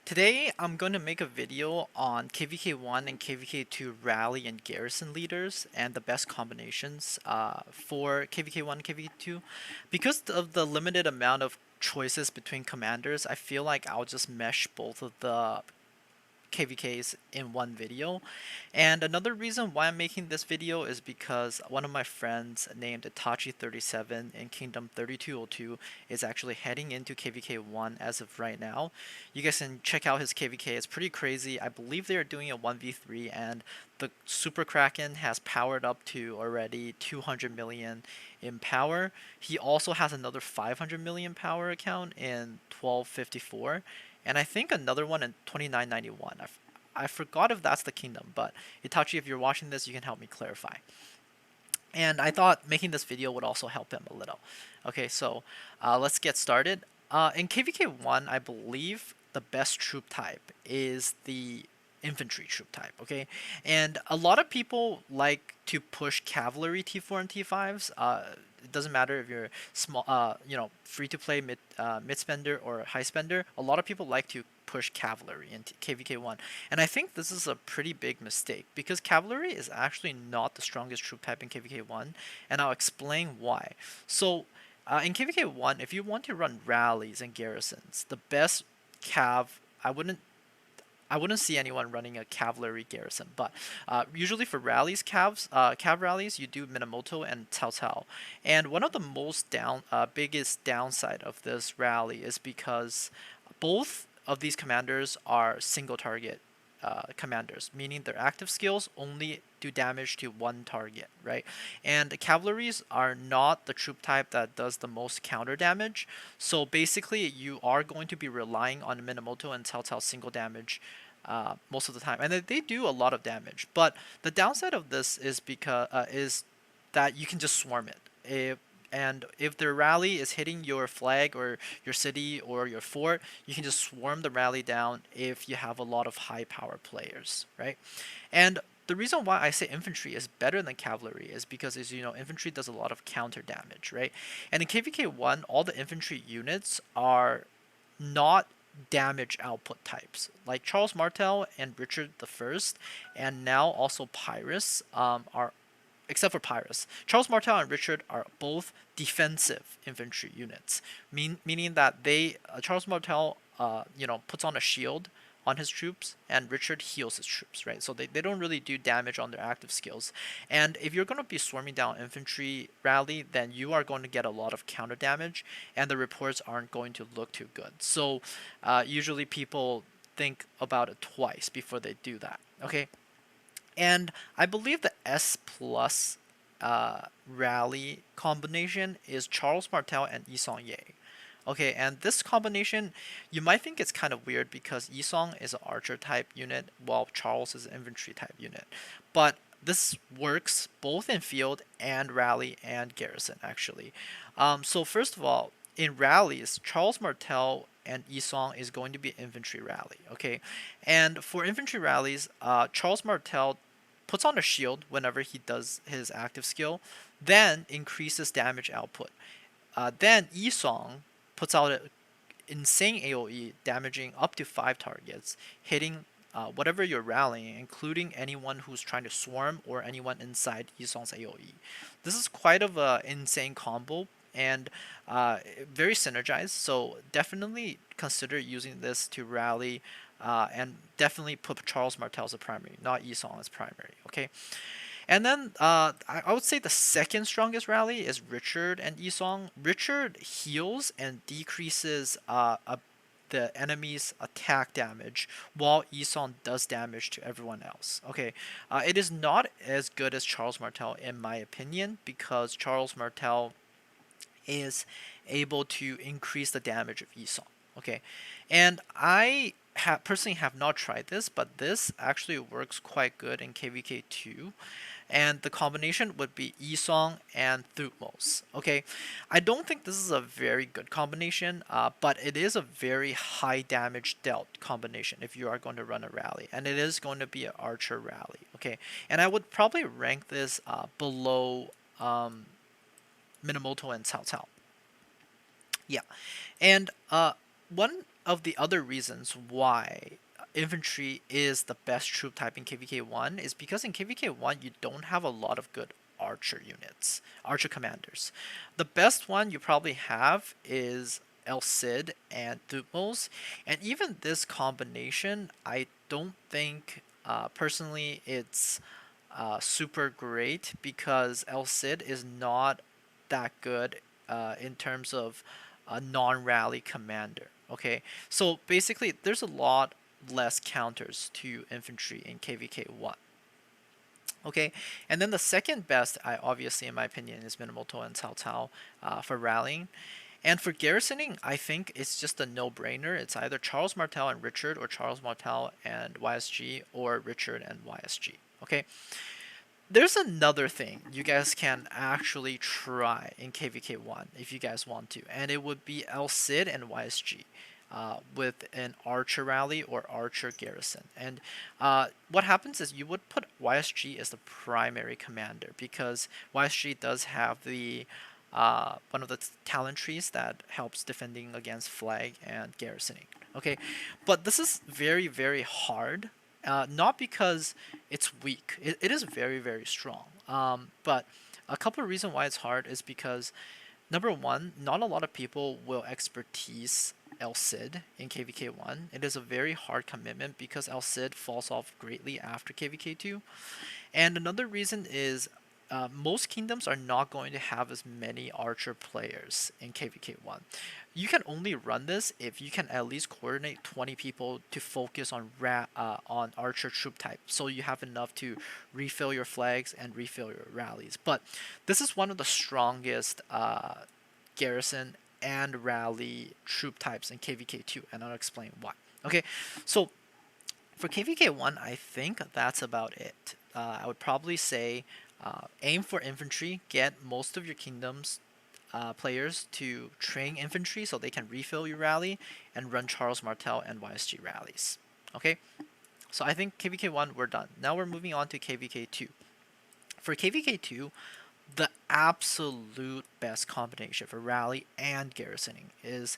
Today, I'm going to make a video on KVK1 and KVK2 rally and garrison leaders and the best combinations for KVK1 and KVK2. Because of the limited amount of choices between commanders, I feel like I'll just mesh both of the KVKs in one video. And another reason why I'm making this video is because one of my friends named Itachi37 in Kingdom 3202 is actually heading into KVK1 as of right now. You guys can check out his KVK, it's pretty crazy. I believe they are doing a 1v3 and the Super Kraken has powered up to already 200 million in power. He also has another 500 million power account in 1254 and I think another one in 2991. I forgot if that's the kingdom, but Itachi, if you're watching this, you can help me clarify. And I thought making this video would also help him a little. Okay, so let's get started. In KVK1, I believe the best troop type is the infantry troop type, okay? And a lot of people like to push cavalry T4 and T5s. It doesn't matter if you're small, free to play mid spender or high spender. A lot of people like to push cavalry in KVK1, and I think this is a pretty big mistake because cavalry is actually not the strongest troop type in KVK1, and I'll explain why. So, in KVK1, if you want to run rallies and garrisons, the best cav I wouldn't see anyone running a cavalry garrison, but usually for rallies, cav rallies, you do Minamoto and Cao Cao. And one of the biggest downside of this rally is because both of these commanders are single target commanders, meaning their active skills only do damage to one target, right? And the cavalries are not the troop type that does the most counter damage. So basically, you are going to be relying on Minamoto and Cao Cao single damage most of the time, and they do a lot of damage. But the downside of this is that you can just swarm it. And if the rally is hitting your flag or your city or your fort, you can just swarm the rally down if you have a lot of high power players, right? And the reason why I say infantry is better than cavalry is because, as you know, infantry does a lot of counter damage, right? And in KVK1, all the infantry units are not damage output types. Like Charles Martel and Richard the First, and now also Pyrrhus, are except for Pyrrhus. Charles Martel and Richard are both defensive infantry units, meaning that Charles Martel puts on a shield on his troops and Richard heals his troops, right? So they don't really do damage on their active skills. And if you're going to be swarming down infantry rally, then you are going to get a lot of counter damage and the reports aren't going to look too good. So usually people think about it twice before they do that, okay? And I believe the S plus rally combination is Charles Martel and Yisong Ye. Okay, and this combination, you might think it's kind of weird because Yisong is an archer type unit while Charles is an infantry type unit. But this works both in field and rally and garrison actually. So first of all, in rallies, Charles Martel and Yisong is going to be infantry rally. Okay, and for infantry rallies, Charles Martel puts on a shield whenever he does his active skill, then increases damage output. Then Yisong puts out an insane AoE, damaging up to 5 targets, hitting whatever you're rallying, including anyone who's trying to swarm or anyone inside Yisong's AoE. This is quite of an insane combo and very synergized, so definitely consider using this to rally and definitely put Charles Martel as a primary, not Yisong as primary, okay? And then I would say the second strongest rally is Richard and Yisong. Richard heals and decreases the enemy's attack damage, while Yisong does damage to everyone else. Okay, it is not as good as Charles Martel in my opinion because Charles Martel is able to increase the damage of Yisong. Okay, and I personally have not tried this, but this actually works quite good in KVK2, and the combination would be Yisong and Thutmose. Okay, I don't think this is a very good combination, but it is a very high damage dealt combination if you are going to run a rally, and it is going to be an archer rally. Okay, and I would probably rank this below Minamoto and Cao Cao. Yeah, and one of the other reasons why infantry is the best troop type in KVK1 is because in KVK1 you don't have a lot of good archer units, archer commanders. The best one you probably have is El Cid and Thutmose, and even this combination, I don't think personally it's super great because El Cid is not that good in terms of a non-rally commander. Okay, so basically, there's a lot less counters to infantry in KVK1. Okay, and then the second best, I obviously, in my opinion, is Minamoto and Cao Cao for rallying. And for garrisoning, I think it's just a no-brainer. It's either Charles Martel and Richard, or Charles Martel and YSG, or Richard and YSG. Okay, there's another thing you guys can actually try in KVK1 if you guys want to, and it would be El Cid and YSG. With an archer rally or archer garrison. And what happens is you would put YSG as the primary commander because YSG does have the one of the talent trees that helps defending against flag and garrisoning. Okay, but this is very, very hard. Not because it's weak. It is very, very strong. But a couple of reasons why it's hard is because number one, not a lot of people will expertise El Cid in KVK1. It is a very hard commitment because El Cid falls off greatly after KVK2. And another reason is most kingdoms are not going to have as many archer players in KVK1. You can only run this if you can at least coordinate 20 people to focus on archer troop type, so you have enough to refill your flags and refill your rallies. But this is one of the strongest garrison and rally troop types in KVK2, and I'll explain why. Okay, so for KVK1, I think that's about it. I would probably say aim for infantry, get most of your kingdoms players to train infantry so they can refill your rally and run Charles Martel and YSG rallies. Okay, so I think KVK1 we're done. Now we're moving on to KVK2. For KVK2, the absolute best combination for rally and garrisoning is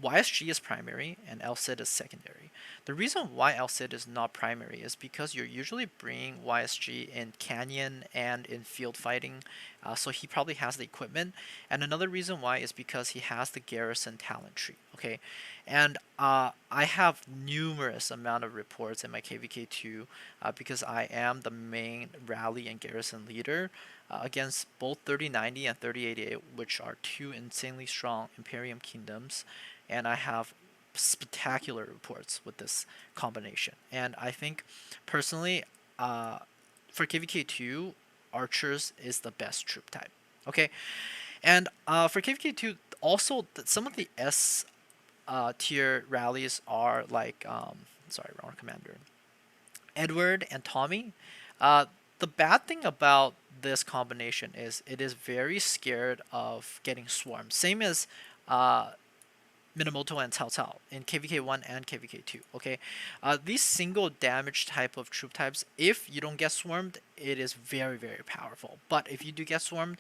YSG is primary and El Cid is secondary. The reason why El Cid is not primary is because you're usually bringing YSG in canyon and in field fighting, so he probably has the equipment. And another reason why is because he has the garrison talent tree. Okay, and I have numerous amount of reports in my KVK2 because I am the main rally and garrison leader against both 3090 and 3088, which are two insanely strong Imperium kingdoms, and I have spectacular reports with this combination. And I think personally, for KVK2, archers is the best troop type. Okay, and for KVK2, also some of the S tier rallies are like, sorry, wrong commander, Edward and Tommy. The bad thing about this combination is it is very scared of getting swarmed. Same as Minamoto and Cao Cao in KVK1 and KVK2. Okay, these single damage type of troop types, if you don't get swarmed, it is very, very powerful. But if you do get swarmed,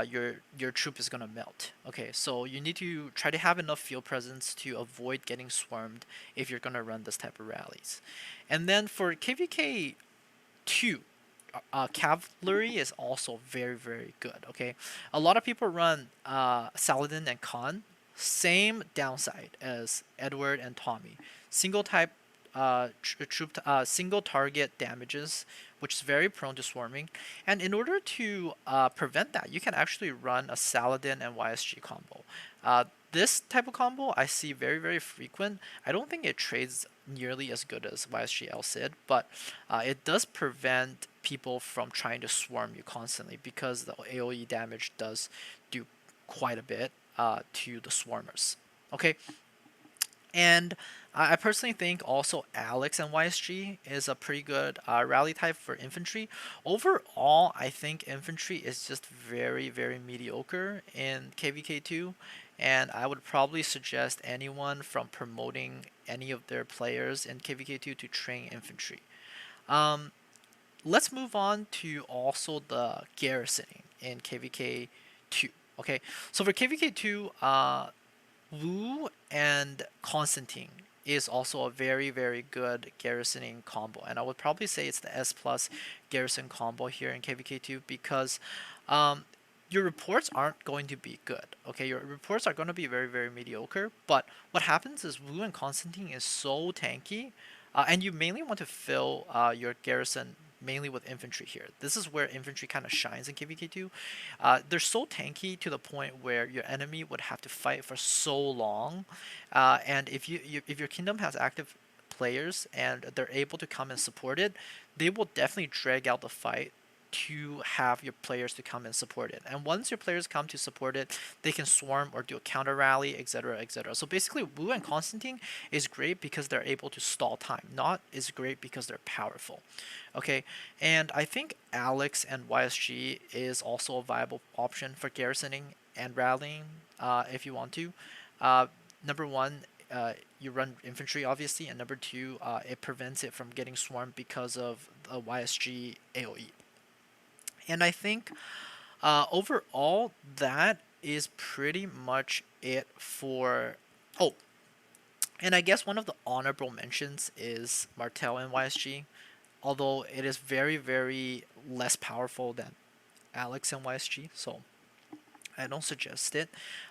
your troop is gonna melt. Okay, so you need to try to have enough field presence to avoid getting swarmed if you're gonna run this type of rallies. And then for KVK2, cavalry is also very, very good. Okay, a lot of people run Saladin and Khan. Same downside as Edward and Tommy. Single type single target damages, which is very prone to swarming. And in order to prevent that, you can actually run a Saladin and YSG combo. This type of combo I see very, very frequent. I don't think it trades nearly as good as YSG El Cid, but it does prevent people from trying to swarm you constantly because the AoE damage does do quite a bit to the swarmers. Okay, and I personally think also Alex and YSG is a pretty good rally type for infantry. Overall, I think infantry is just very, very mediocre in KVK2, and I would probably suggest anyone from promoting any of their players in KVK2 to train infantry. Um, let's move on to also the garrisoning in KVK2. Okay, so for KVK2, Wu and Constantine is also a very, very good garrisoning combo, and I would probably say it's the S plus garrison combo here in KVK2 because um, your reports aren't going to be good. Okay, your reports are going to be very, very mediocre. But what happens is Wu and Constantine is so tanky, and you mainly want to fill your garrison mainly with infantry here. This is where infantry kind of shines in KVK2. They're so tanky to the point where your enemy would have to fight for so long, and if your kingdom has active players and they're able to come and support it, they will definitely drag out the fight to have your players to come and support it. And once your players come to support it, they can swarm or do a counter rally, etc., etc. So basically, Wu and Constantine is great because they're able to stall time. Not is great because they're powerful. Okay, and I think Alex and YSG is also a viable option for garrisoning and rallying if you want to. Uh, Number one, you run infantry obviously, and number two, it prevents it from getting swarmed because of the YSG AoE. And I think overall that is pretty much it for. Oh, and I guess one of the honorable mentions is Martel and YSG, although it is very, very less powerful than Alex and YSG, so I don't suggest it.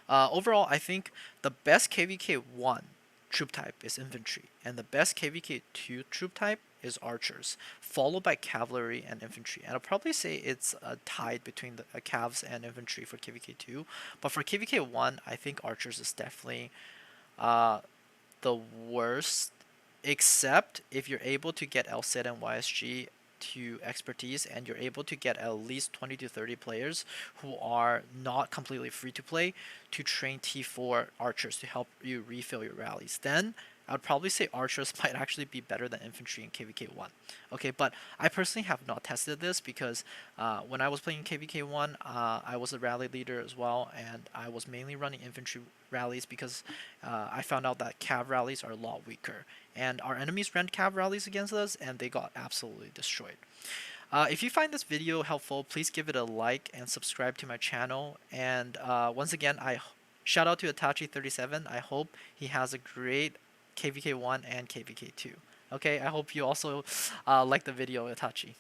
Overall, I think the best KVK1 troop type is infantry, and the best KVK2 troop type is archers, followed by cavalry and infantry. And I'll probably say it's tied between the cavs and infantry for KVK2, but for KVK1, I think archers is definitely uh, the worst, except if you're able to get LSET and YSG to expertise and you're able to get at least 20 to 30 players who are not completely free to play to train T4 archers to help you refill your rallies. Then I would probably say archers might actually be better than infantry in KVK1. Okay, but I personally have not tested this because when I was playing KVK1, I was a rally leader as well, and I was mainly running infantry rallies because I found out that cav rallies are a lot weaker. And our enemies ran cav rallies against us, and they got absolutely destroyed. If you find this video helpful, please give it a like and subscribe to my channel. And once again, I shout out to Itachi37. I hope he has a great KVK1 and KVK2. Okay, I hope you also like the video, Itachi.